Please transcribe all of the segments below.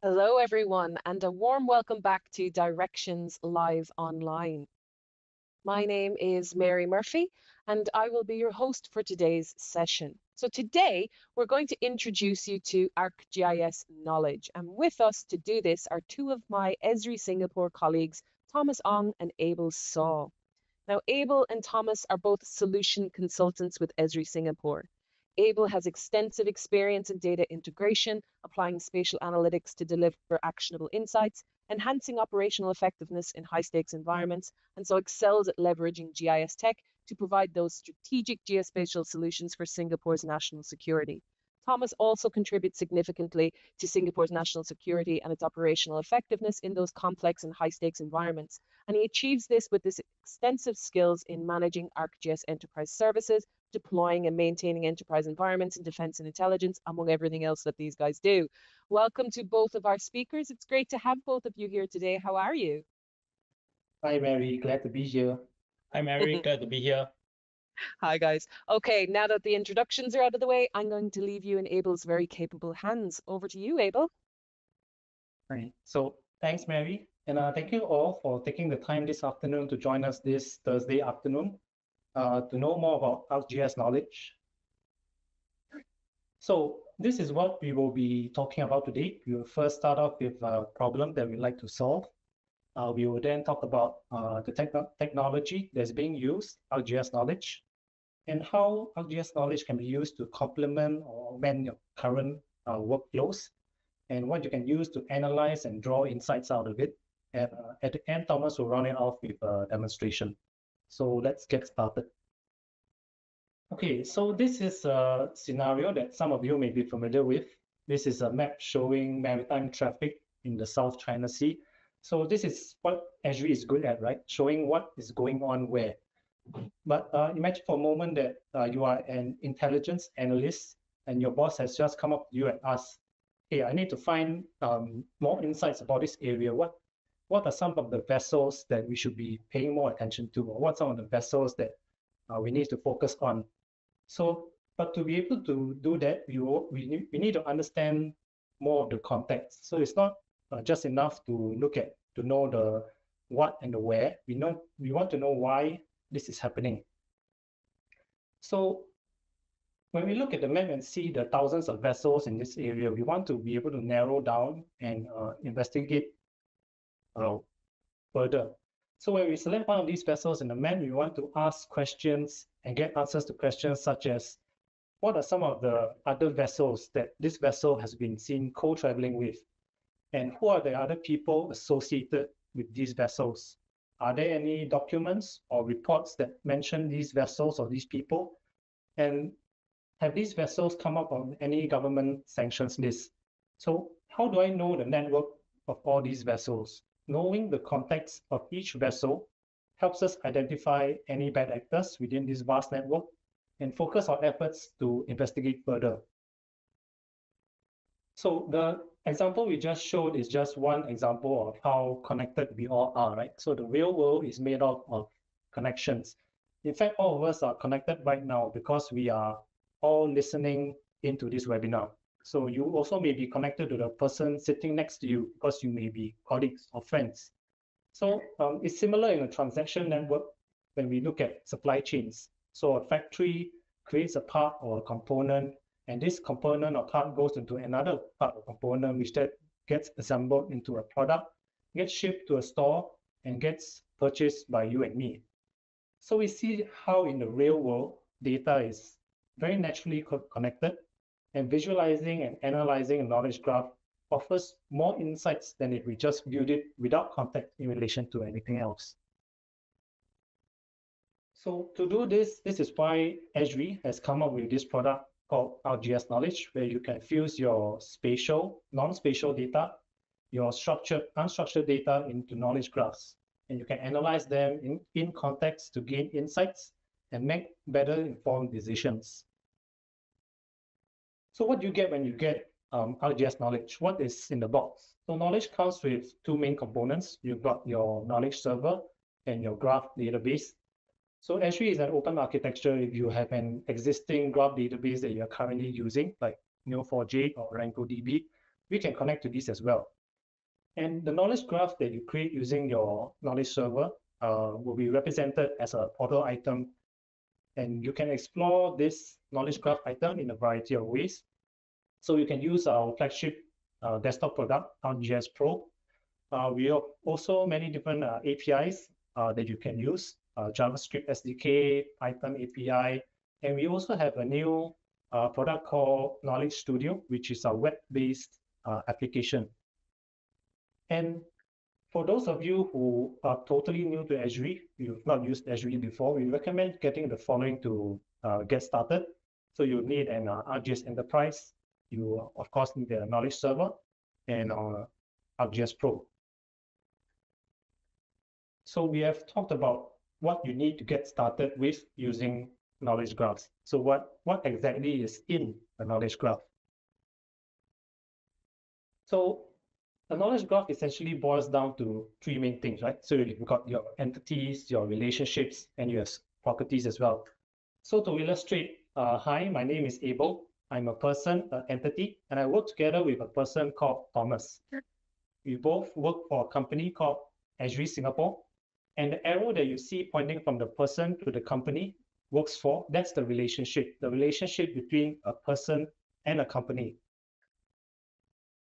Hello, everyone, and a warm welcome back to Directions Live Online. My name is Mary Murphy, and I will be your host for today's session. So, today we're going to introduce you to ArcGIS Knowledge, and with us to do this are two of my Esri Singapore colleagues, Thomas Ong and Abel Saw. Now, Abel and Thomas are both solution consultants with Esri Singapore. Abel has extensive experience in data integration, applying spatial analytics to deliver actionable insights, enhancing operational effectiveness in high stakes environments, and so excels at leveraging GIS tech to provide those strategic geospatial solutions for Singapore's national security. Thomas also contributes significantly to Singapore's national security and its operational effectiveness in those complex and high stakes environments. And he achieves this with this extensive skills in managing ArcGIS enterprise services, deploying and maintaining enterprise environments in defense and intelligence, among everything else that these guys do. Welcome to both of our speakers. It's great to have both of you here today. How are you? Hi, Mary. Glad to be here. Hi, Mary. Glad to be here. Hi, guys. Okay, now that the introductions are out of the way, I'm going to leave you in Abel's very capable hands. Over to you, Abel. Right. So thanks, Mary. And thank you all for taking the time this afternoon to join us this Thursday afternoon to know more about ArcGIS knowledge. So this is what we will be talking about today. We will first start off with a problem that we'd like to solve. We will then talk about the technology that's being used, ArcGIS knowledge, and how ArcGIS knowledge can be used to complement or augment your current workflows, and what you can use to analyze and draw insights out of it. And at the end, Thomas will run it off with a demonstration. So let's get started. Okay, so this is a scenario that some of you may be familiar with. This is a map showing maritime traffic in the South China Sea. So this is what Esri is good at, right? Showing what is going on where. But imagine for a moment that you are an intelligence analyst and your boss has just come up to you and asked, hey, I need to find more insights about this area. What are some of the vessels that we should be paying more attention to? Or what are some of the vessels that we need to focus on? So, but to be able to do that, we need to understand more of the context. So it's not just enough to know the what and the where. We want to know why this is happening. So when we look at the map and see the thousands of vessels in this area, we want to be able to narrow down and investigate further. So when we select one of these vessels in the map, we want to ask questions and get answers to questions such as, what are some of the other vessels that this vessel has been seen co-traveling with? And who are the other people associated with these vessels? Are there any documents or reports that mention these vessels or these people? And have these vessels come up on any government sanctions list? So how do I know the network of all these vessels? Knowing the context of each vessel helps us identify any bad actors within this vast network and focus our efforts to investigate further. So the example we just showed is just one example of how connected we all are, right? So the real world is made up of connections. In fact, all of us are connected right now because we are all listening into this webinar. So you also may be connected to the person sitting next to you because you may be colleagues or friends. So it's similar in a transaction network when we look at supply chains. So a factory creates a part or a component, and this component or part goes into another part or component, which that gets assembled into a product, gets shipped to a store, and gets purchased by you and me. So we see how in the real world, data is very naturally connected, and visualizing and analyzing a knowledge graph offers more insights than if we just viewed it without context in relation to anything else. So to do this, this is why Esri has come up with this product called ArcGIS Knowledge, where you can fuse your spatial, non-spatial data, your structured, unstructured data into knowledge graphs. And you can analyze them in context to gain insights and make better informed decisions. So what do you get when you get ArcGIS Knowledge? What is in the box? So knowledge comes with two main components. You've got your knowledge server and your graph database. So Esri is an open architecture. If you have an existing graph database that you're currently using, like Neo4j or RangoDB, we can connect to these as well. And the knowledge graph that you create using your knowledge server will be represented as a portal item. And you can explore this knowledge graph item in a variety of ways. So you can use our flagship desktop product, ArcGIS Pro. We have also many different APIs that you can use, JavaScript SDK, Python API, and we also have a new product called Knowledge Studio, which is a web-based application. And for those of you who are totally new to Azure, you've not used Azure before, we recommend getting the following to get started. So you need an ArcGIS Enterprise. You, of course, need a knowledge server and ArcGIS Pro. So we have talked about what you need to get started with using knowledge graphs. So what exactly is in a knowledge graph? So a knowledge graph essentially boils down to three main things, right? So you've got your entities, your relationships, and your properties as well. So to illustrate, hi, my name is Abel. I'm a person, an entity, and I work together with a person called Thomas. We both work for a company called Azure Singapore. And the arrow that you see pointing from the person to the company works for, that's the relationship between a person and a company.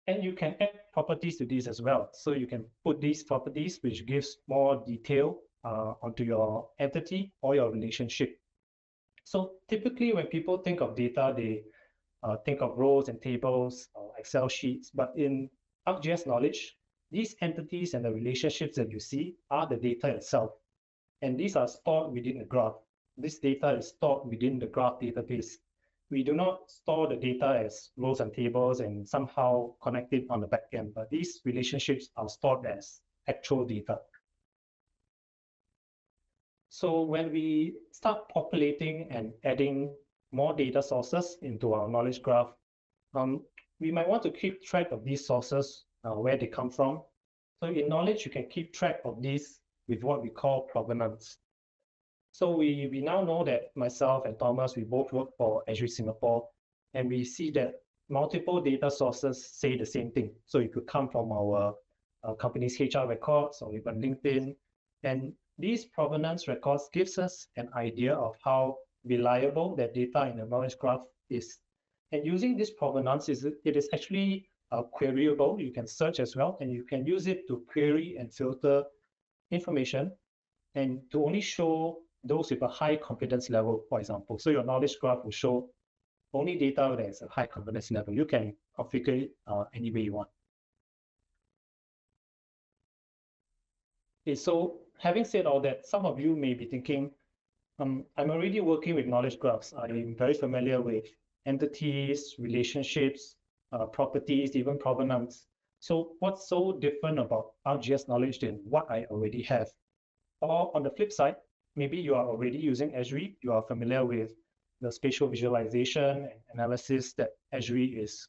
And you can add properties to these as well. So you can put these properties, which gives more detail onto your entity or your relationship. So typically when people think of data, they think of rows and tables or Excel sheets. But in ArcGIS Knowledge, these entities and the relationships that you see are the data itself. And these are stored within the graph. This data is stored within the graph database. We do not store the data as rows and tables and somehow connect it on the back end, but these relationships are stored as actual data. So when we start populating and adding more data sources into our knowledge graph, we might want to keep track of these sources, where they come from. So in knowledge, you can keep track of these with what we call provenance. So we now know that myself and Thomas, we both work for Azure Singapore, and we see that multiple data sources say the same thing. So it could come from our company's HR records or even LinkedIn. And these provenance records gives us an idea of how reliable that data in the knowledge graph is. And using this provenance, it is actually queryable. You can search as well, and you can use it to query and filter information and to only show those with a high confidence level, for example. So your knowledge graph will show only data that is a high confidence level. You can configure it any way you want. Okay, so having said all that, some of you may be thinking, I'm already working with knowledge graphs. I'm very familiar with entities, relationships, properties, even provenance. So what's so different about ArcGIS Knowledge than what I already have? Or on the flip side, maybe you are already using Azure, you are familiar with the spatial visualization and analysis that Azure is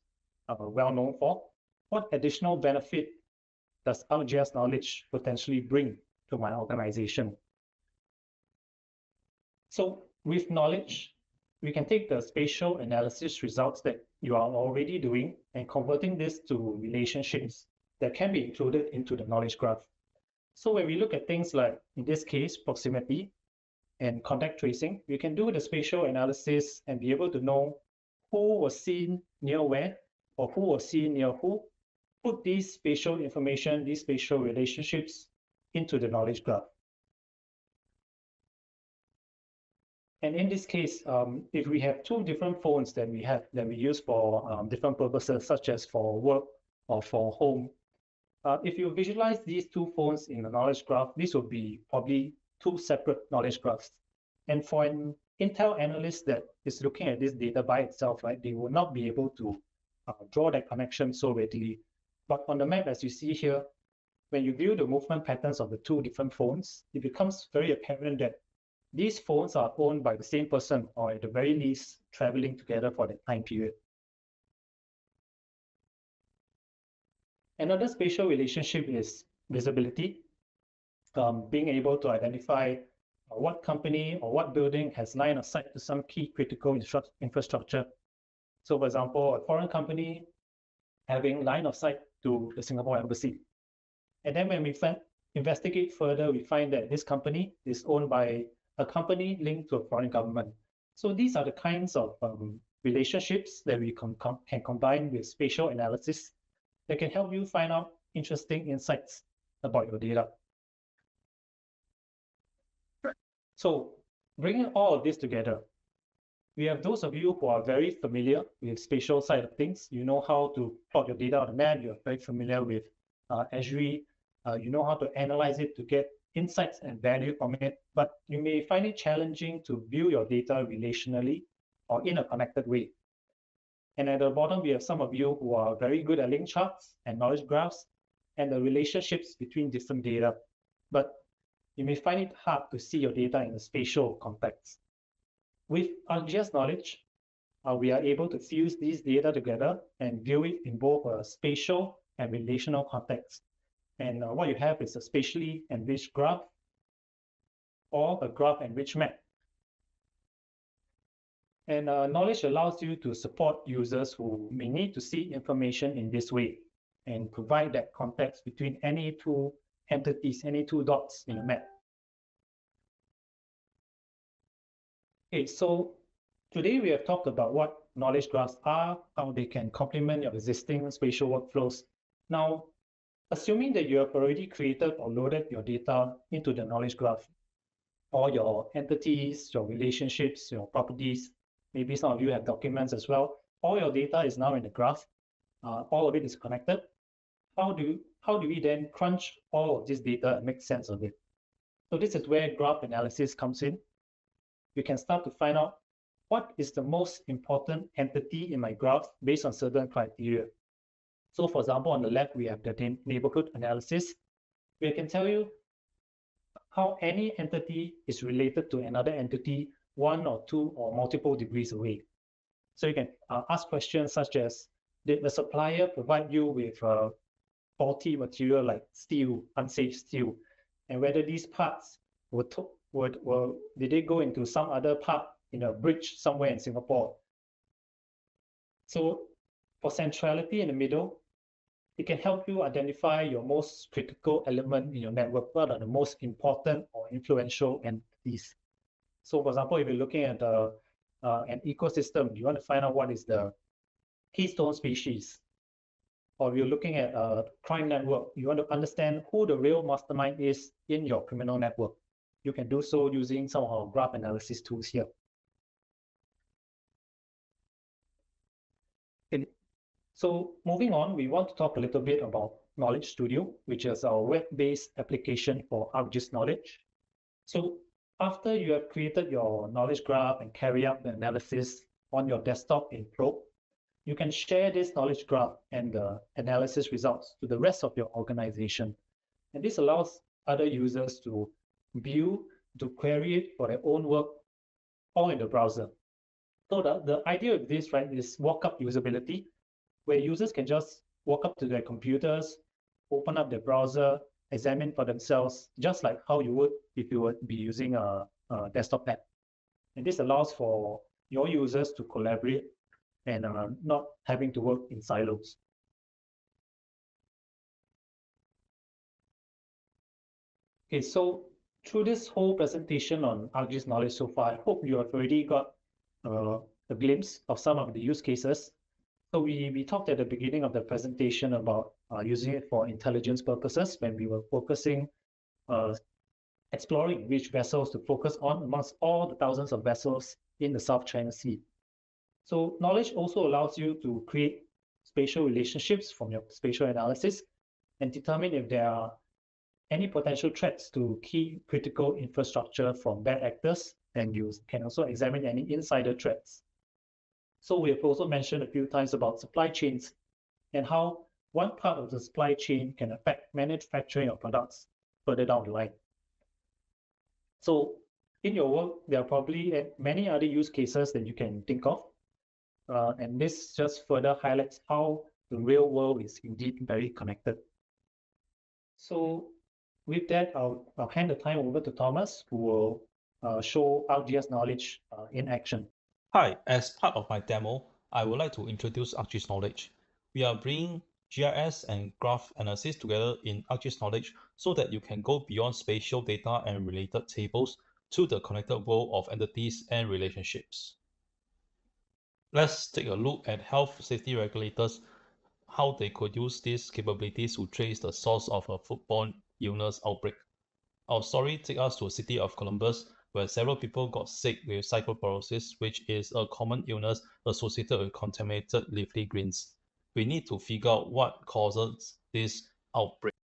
well known for. What additional benefit does ArcGIS Knowledge potentially bring to my organization? So with knowledge, we can take the spatial analysis results that you are already doing and converting this to relationships that can be included into the knowledge graph. So when we look at things like, in this case, proximity and contact tracing, we can do the spatial analysis and be able to know who was seen near where or who was seen near who, put these spatial information, these spatial relationships into the knowledge graph. And in this case, if we have two different phones that we use for different purposes, such as for work or for home, if you visualize these two phones in the knowledge graph, this will be probably two separate knowledge graphs. And for an Intel analyst that is looking at this data by itself, right, they will not be able to draw that connection so readily. But on the map, as you see here, when you view the movement patterns of the two different phones, it becomes very apparent that these phones are owned by the same person, or at the very least, traveling together for that time period. Another spatial relationship is visibility, being able to identify what company or what building has line of sight to some key critical infrastructure. So for example, a foreign company having line of sight to the Singapore Embassy. And then when we investigate further, we find that this company is owned by a company linked to a foreign government. So these are the kinds of relationships that we can combine with spatial analysis that can help you find out interesting insights about your data. So bringing all of this together, we have those of you who are very familiar with spatial side of things. You know how to plot your data on a map. You're very familiar with ArcGIS. You know how to analyze it to get insights and value from it, but you may find it challenging to view your data relationally or in a connected way. And at the bottom, we have some of you who are very good at link charts and knowledge graphs and the relationships between different data, but you may find it hard to see your data in a spatial context. With ArcGIS Knowledge, we are able to fuse these data together and view it in both a spatial and relational context. And what you have is a spatially enriched graph or a graph enriched map. And knowledge allows you to support users who may need to see information in this way and provide that context between any two entities, any two dots in a map. Okay, so today we have talked about what knowledge graphs are, how they can complement your existing spatial workflows. Now, assuming that you have already created or loaded your data into the knowledge graph, all your entities, your relationships, your properties, maybe some of you have documents as well, all your data is now in the graph, all of it is connected. How do we then crunch all of this data and make sense of it? So this is where graph analysis comes in. You can start to find out what is the most important entity in my graph based on certain criteria. So for example, on the left, we have the neighborhood analysis. We can tell you how any entity is related to another entity 1 or 2 or multiple degrees away. So you can ask questions such as, did the supplier provide you with faulty material like steel, unsafe steel, and whether these parts did they go into some other part in a bridge somewhere in Singapore? So for centrality in the middle, it can help you identify your most critical element in your network. What are the most important or influential entities? So for example, if you're looking at an ecosystem, you want to find out what is the keystone species. Or if you're looking at a crime network, you want to understand who the real mastermind is in your criminal network. You can do so using some of our graph analysis tools here. Okay. So moving on, we want to talk a little bit about Knowledge Studio, which is our web-based application for ArcGIS Knowledge. So after you have created your knowledge graph and carry out the analysis on your desktop in Pro, you can share this knowledge graph and the analysis results to the rest of your organization. And this allows other users to view, to query it for their own work, all in the browser. So the idea of this, right, is walk-up usability, where users can just walk up to their computers, open up their browser, examine for themselves, just like how you would if you would be using a desktop app. And this allows for your users to collaborate and not having to work in silos. Okay, so through this whole presentation on ArcGIS Knowledge so far, I hope you have already got a glimpse of some of the use cases. So we talked at the beginning of the presentation about using it for intelligence purposes when we were focusing, exploring which vessels to focus on amongst all the thousands of vessels in the South China Sea. So knowledge also allows you to create spatial relationships from your spatial analysis and determine if there are any potential threats to key critical infrastructure from bad actors, and you can also examine any insider threats. So we have also mentioned a few times about supply chains and how one part of the supply chain can affect manufacturing of products further down the line. So in your work, there are probably many other use cases that you can think of. And this just further highlights how the real world is indeed very connected. So with that, I'll hand the time over to Thomas, who will show ArcGIS Knowledge in action. Hi, as part of my demo, I would like to introduce ArcGIS Knowledge. We are bringing GIS and graph analysis together in ArcGIS Knowledge so that you can go beyond spatial data and related tables to the connected world of entities and relationships. Let's take a look at health safety regulators, how they could use these capabilities to trace the source of a foodborne illness outbreak. Our story takes us to the city of Columbus, where several people got sick with cycloporosis, which is a common illness associated with contaminated leafy greens. We need to figure out what causes this outbreak.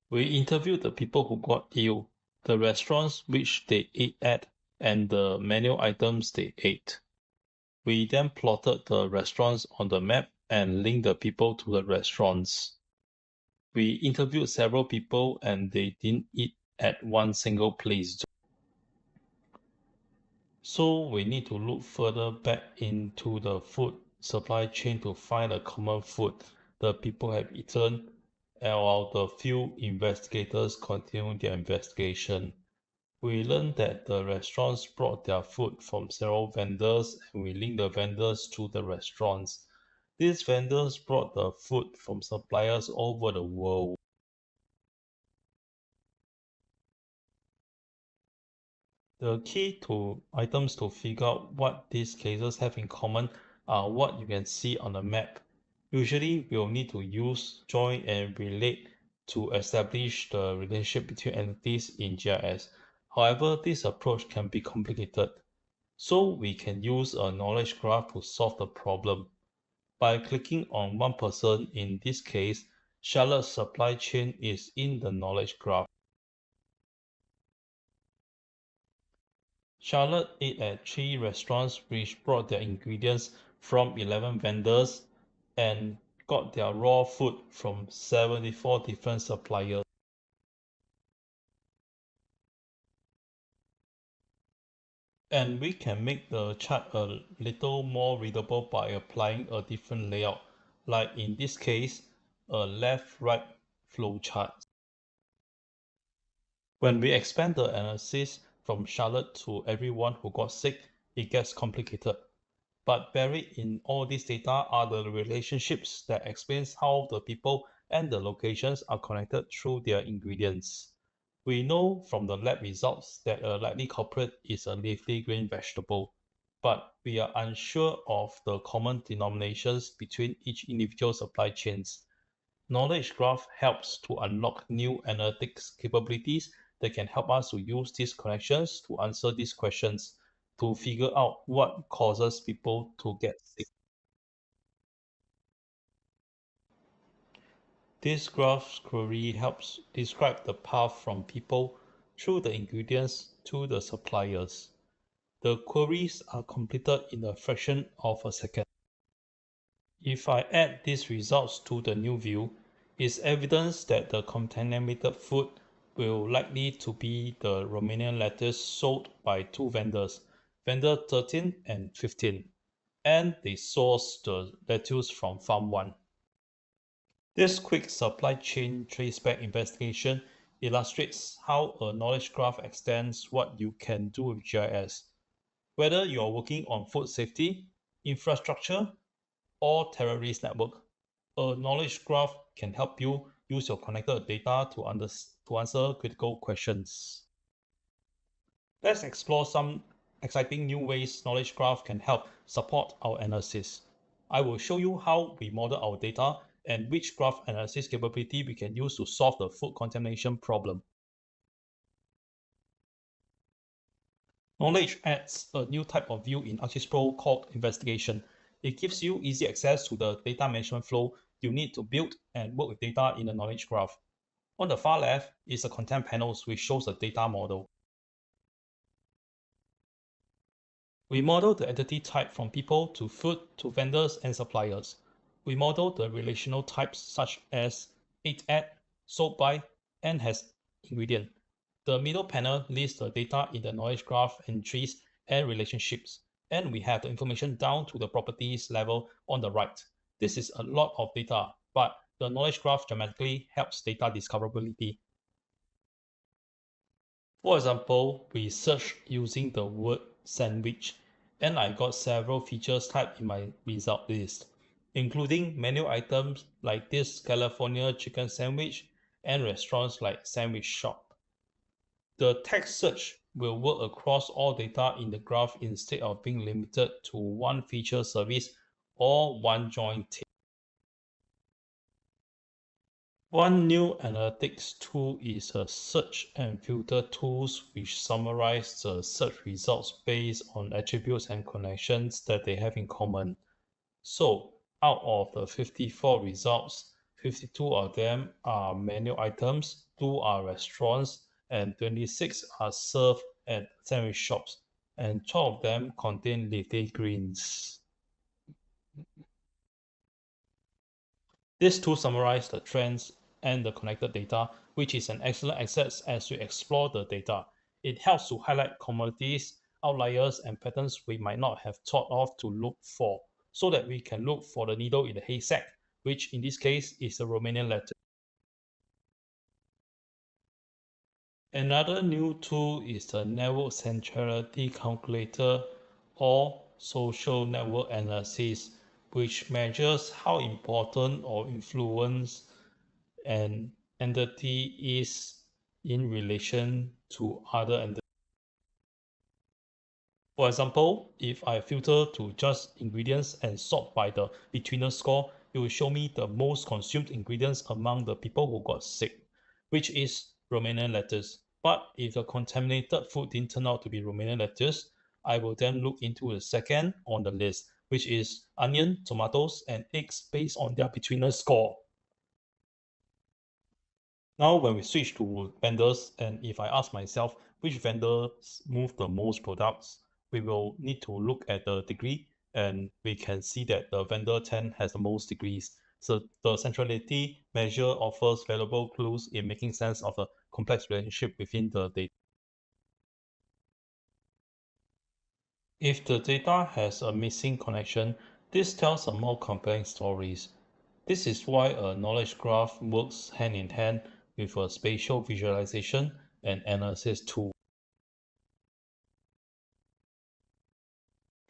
We interviewed the people who got ill, the restaurants which they ate at, and the menu items they ate. We then plotted the restaurants on the map and linked the people to the restaurants. We interviewed several people and they didn't eat at one single place. So we need to look further back into the food supply chain to find the common food the people have eaten, while the few investigators continue their investigation. We learned that the restaurants brought their food from several vendors and we linked the vendors to the restaurants. These vendors brought the food from suppliers all over the world. The key to items to figure out what these cases have in common are what you can see on the map. Usually, we'll need to use join and relate to establish the relationship between entities in GIS. However, this approach can be complicated. So we can use a knowledge graph to solve the problem. By clicking on one person, in this case, Charlotte's supply chain is in the knowledge graph. Charlotte ate at 3 restaurants which brought their ingredients from 11 vendors and got their raw food from 74 different suppliers. And we can make the chart a little more readable by applying a different layout, like in this case, a left-right flowchart. When we expand the analysis from Charlotte to everyone who got sick, it gets complicated. But buried in all this data are the relationships that explains how the people and the locations are connected through their ingredients. We know from the lab results that a likely culprit is a leafy green vegetable, but we are unsure of the common denominations between each individual supply chains. Knowledge graph helps to unlock new analytics capabilities that can help us to use these connections to answer these questions, to figure out what causes people to get sick. This graph query helps describe the path from people through the ingredients to the suppliers. The queries are completed in a fraction of a second. If I add these results to the new view, it's evidence that the contaminated food will likely to be the Romanian lettuce sold by two vendors, vendor 13 and 15, and they sourced the lettuce from farm 1. This quick supply chain traceback investigation illustrates how a knowledge graph extends what you can do with GIS. Whether you are working on food safety, infrastructure, or terrorist network, a knowledge graph can help you use your connected data to answer critical questions. Let's explore some exciting new ways knowledge graph can help support our analysis. I will show you how we model our data and which graph analysis capability we can use to solve the food contamination problem. Knowledge adds a new type of view in ArcGIS Pro called investigation. It gives you easy access to the data management flow you need to build and work with data in the knowledge graph. On the far left is the content panels which shows the data model. We model the entity type from people to food to vendors and suppliers. We model the relational types such as ate at, sold by, and has ingredient. The middle panel lists the data in the knowledge graph entries and relationships, and we have the information down to the properties level on the right. This is a lot of data, but the knowledge graph dramatically helps data discoverability. For example, we searched using the word sandwich, and I got several features typed in my result list. including menu items like this California chicken sandwich and restaurants like Sandwich Shop. The text search will work across all data in the graph instead of being limited to one feature service or one joint table. One new analytics tool is a search and filter tools which summarize the search results based on attributes and connections that they have in common. So out of the 54 results, 52 of them are menu items, 2 are restaurants, and 26 are served at sandwich shops, and 12 of them contain leafy greens. This tool summarizes the trends and the connected data, which is an excellent access as we explore the data. It helps to highlight commodities, outliers, and patterns we might not have thought of to look for, so that we can look for the needle in the haystack, which in this case is the Romanian letter. Another new tool is the Network Centrality Calculator or Social Network Analysis, which measures how important or influence an entity is in relation to other entities. For example, if I filter to just ingredients and sort by the betweener score, it will show me the most consumed ingredients among the people who got sick, which is Romanian lettuce. But if the contaminated food didn't turn out to be Romanian lettuce, I will then look into the second on the list, which is onion, tomatoes, and eggs based on their betweener score. Now, when we switch to vendors, and if I ask myself which vendors move the most products, we will need to look at the degree, and we can see that the vendor 10 has the most degrees. So the centrality measure offers valuable clues in making sense of the complex relationship within the data. If the data has a missing connection, this tells a more complex stories. This is why a knowledge graph works hand in hand with a spatial visualization and analysis tool.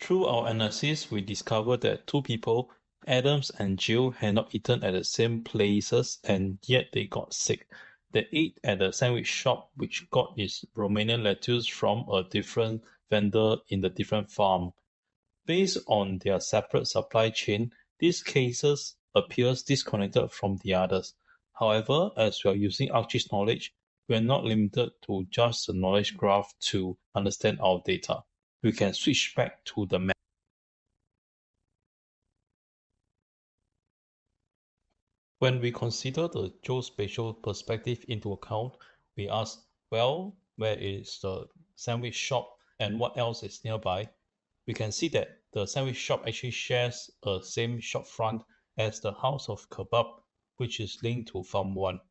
Through our analysis, we discovered that two people, Adams and Jill, had not eaten at the same places and yet they got sick. They ate at the sandwich shop which got its Romanian lettuce from a different vendor in the different farm. Based on their separate supply chain, these cases appears disconnected from the others. However, as we are using ArcGIS Knowledge, we are not limited to just the knowledge graph to understand our data. We can switch back to the map. When we consider the geospatial perspective into account, we ask, well, where is the sandwich shop and what else is nearby? We can see that the sandwich shop actually shares a same shop front as the house of kebab, which is linked to Farm 1.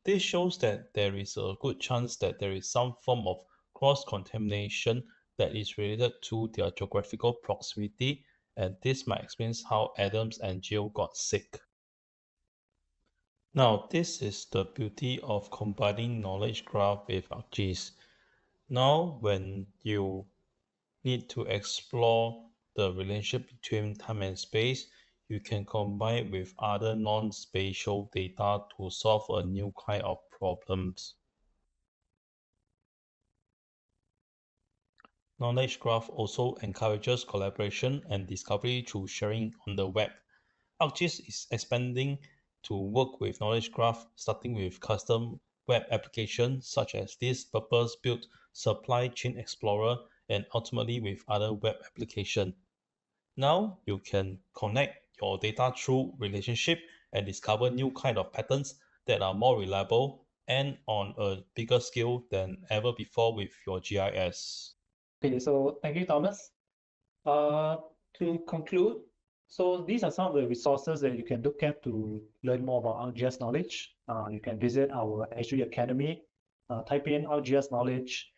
This shows that there is a good chance that there is some form of cross-contamination that is related to their geographical proximity, and this might explain how Adams and Jill got sick. Now, this is the beauty of combining knowledge graph with ArcGIS. Now, when you need to explore the relationship between time and space, you can combine it with other non-spatial data to solve a new kind of problems. Knowledge graph also encourages collaboration and discovery through sharing on the web. ArcGIS is expanding to work with knowledge graph, starting with custom web applications such as this purpose-built Supply Chain Explorer and ultimately with other web applications. Now you can connect your data through relationship and discover new kind of patterns that are more reliable and on a bigger scale than ever before with your GIS. Okay, so thank you, Thomas. To conclude, so these are some of the resources that you can look at to learn more about ArcGIS Knowledge. You can visit our Azure Academy, type in ArcGIS Knowledge,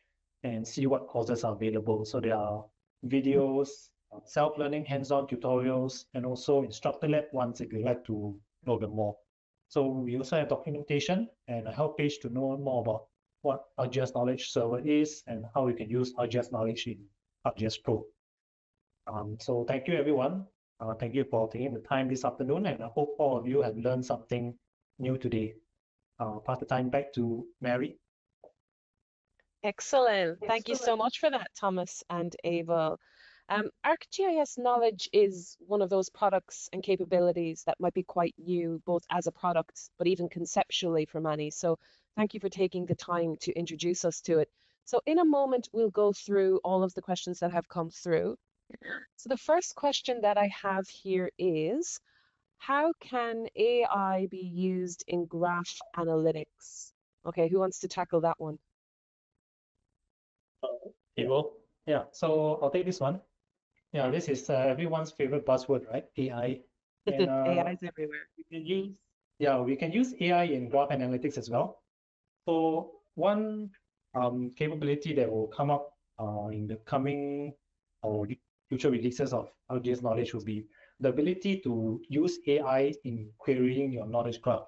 and see what courses are available. So there are videos, self-learning hands-on tutorials, and also instructor-led ones if you'd like to know them more. So we also have documentation and a help page to know more about what ArcGIS Knowledge Server is and how you can use ArcGIS Knowledge in ArcGIS Pro. So thank you, everyone. Thank you for taking the time this afternoon, and I hope all of you have learned something new today. I'll pass the time back to Mary. Excellent. Thank you so much for that, Thomas and Abel. ArcGIS Knowledge is one of those products and capabilities that might be quite new, both as a product, but even conceptually for many. So thank you for taking the time to introduce us to it. So in a moment, we'll go through all of the questions that have come through. So the first question that I have here is, how can AI be used in graph analytics? Okay, who wants to tackle that one? Abel? Yeah, so I'll take this one. Yeah, this is everyone's favorite buzzword, right? AI. And AI is everywhere. we can use AI in graph analytics as well. So one capability that will come up in the coming or future releases of ArcGIS Knowledge will be the ability to use AI in querying your knowledge graph.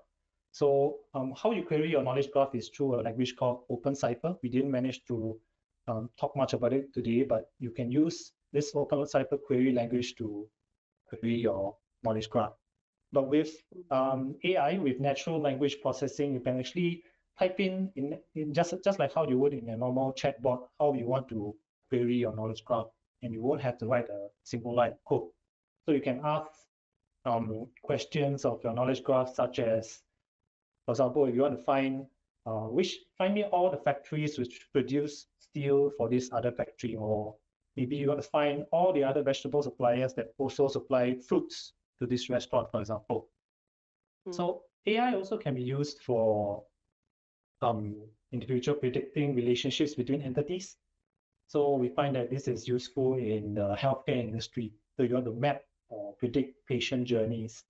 So how you query your knowledge graph is through a language called OpenCipher. We didn't manage to talk much about it today, but you can use this OpenCipher query language to query your knowledge graph. But with AI, with natural language processing, you can actually type in just like how you would in a normal chatbot, how you want to query your knowledge graph, and you won't have to write a single line of code. So you can ask questions of your knowledge graph, such as, for example, if you want to find me all the factories which produce steel for this other factory, or maybe you want to find all the other vegetable suppliers that also supply fruits to this restaurant, for example. So AI also can be used for in the future predicting relationships between entities. So we find that this is useful in the healthcare industry. So you want to map or predict patient journeys.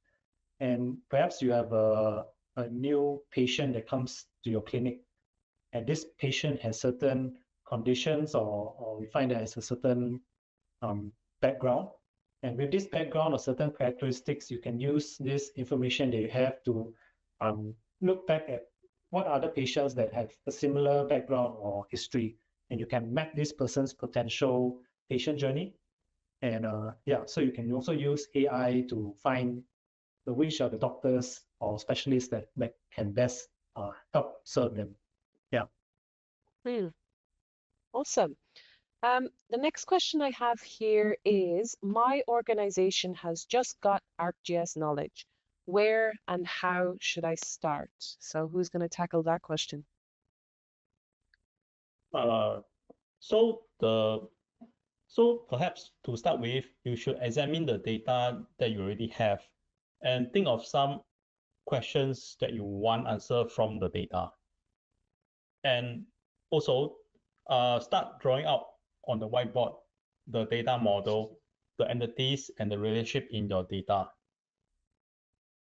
And perhaps you have a new patient that comes to your clinic, and this patient has certain conditions, or we find that has a certain background. And with this background or certain characteristics, you can use this information that you have to look back at what other patients that have a similar background or history, and you can map this person's potential patient journey. And so you can also use AI to find which are the doctors or specialists that can best help serve them. Yeah. Awesome. The next question I have here is, my organization has just got ArcGIS Knowledge. Where and how should I start? So who's going to tackle that question? So perhaps to start with, you should examine the data that you already have and think of some questions that you want answer from the data. And also start drawing out on the whiteboard the data model, the entities, and the relationship in your data.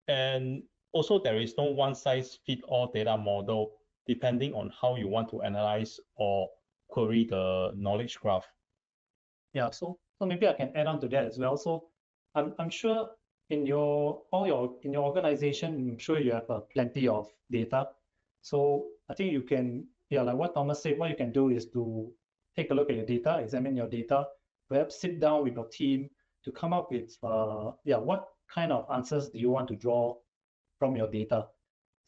And also, there is no one-size-fits-all data model depending on how you want to analyze or query the knowledge graph. Yeah, so maybe I can add on to that as well. So I'm sure in your organization, I'm sure you have plenty of data. So I think you can, like what Thomas said, what you can do is to take a look at your data, examine your data, perhaps sit down with your team to come up with what kind of answers do you want to draw from your data.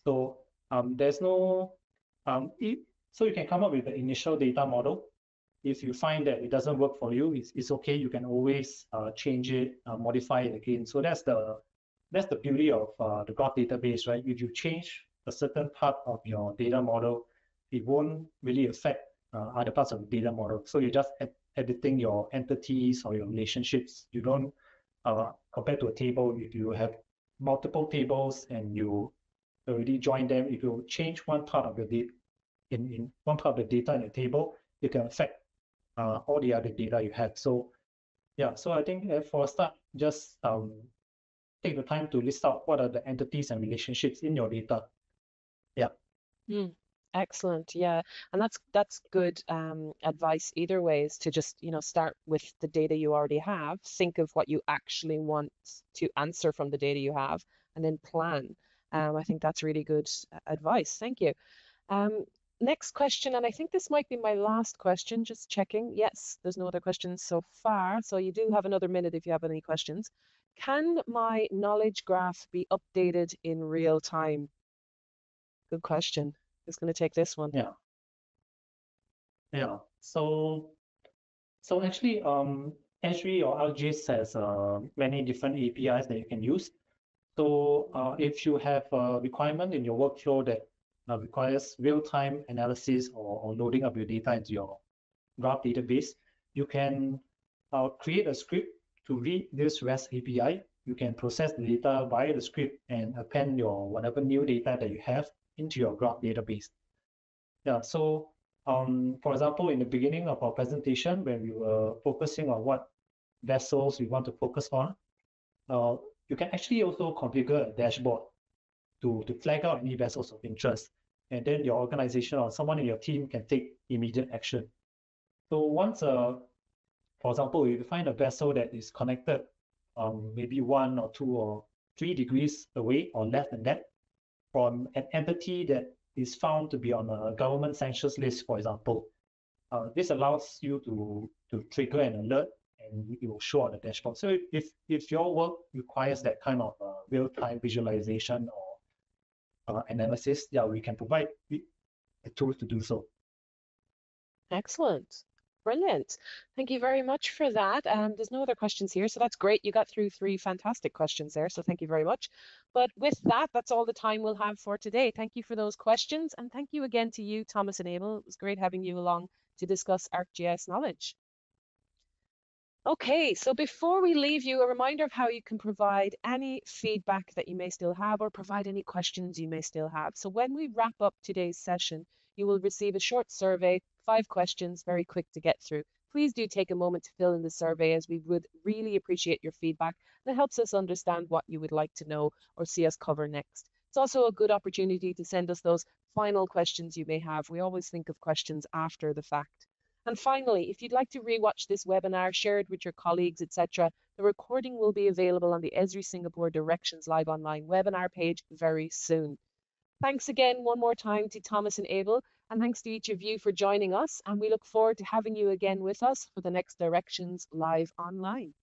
So there's no so you can come up with the initial data model. If you find that it doesn't work for you, it's okay. You can always change it, modify it again. So that's the beauty of the graph database, right? If you change a certain part of your data model, it won't really affect other parts of the data model. So you're just editing your entities or your relationships. You don't compare to a table. If you have multiple tables and you already join them, if you change one part of your data in one part of the data in a table, it can affect all the other data you have. So so I think for a start, just take the time to list out what are the entities and relationships in your data. Yeah. Excellent. Yeah, and that's good advice either way, is to just start with the data you already have, think of what you actually want to answer from the data you have, and then plan. I think that's really good advice. Thank you. Next question, and I think this might be my last question, just checking. Yes, there's no other questions so far, so you do have another minute if you have any questions. Can my knowledge graph be updated in real time? Good question. Who's going to take this one? Yeah. Yeah. So actually, Esri or ArcGIS has many different APIs that you can use. So if you have a requirement in your workflow that requires real-time analysis or loading up your data into your graph database, you can create a script to read this REST API. You can process the data via the script and append your whatever new data that you have into your graph database. Yeah, so for example, in the beginning of our presentation, when we were focusing on what vessels we want to focus on, you can actually also configure a dashboard to flag out any vessels of interest. And then your organization or someone in your team can take immediate action. So once, for example, if you find a vessel that is connected maybe 1 or 2 or 3 degrees away or less than that from an entity that is found to be on a government sanctions list, for example, this allows you to trigger an alert and it will show on the dashboard. So if your work requires that kind of real-time visualization or analysis, yeah, we can provide the tools to do so. Excellent. Brilliant. Thank you very much for that. There's no other questions here, so that's great. You got through 3 fantastic questions there, so thank you very much. But with that, that's all the time we'll have for today. Thank you for those questions, and thank you again to you, Thomas and Abel. It was great having you along to discuss ArcGIS Knowledge. Okay, so before we leave you, a reminder of how you can provide any feedback that you may still have or provide any questions you may still have. So when we wrap up today's session, you will receive a short survey, 5 questions, very quick to get through. Please do take a moment to fill in the survey, as we would really appreciate your feedback. That helps us understand what you would like to know or see us cover next. It's also a good opportunity to send us those final questions you may have. We always think of questions after the fact. And finally, if you'd like to rewatch this webinar, share it with your colleagues, etc., the recording will be available on the Esri Singapore Directions Live Online webinar page very soon. Thanks again one more time to Thomas and Abel, and thanks to each of you for joining us, and we look forward to having you again with us for the next Directions Live Online.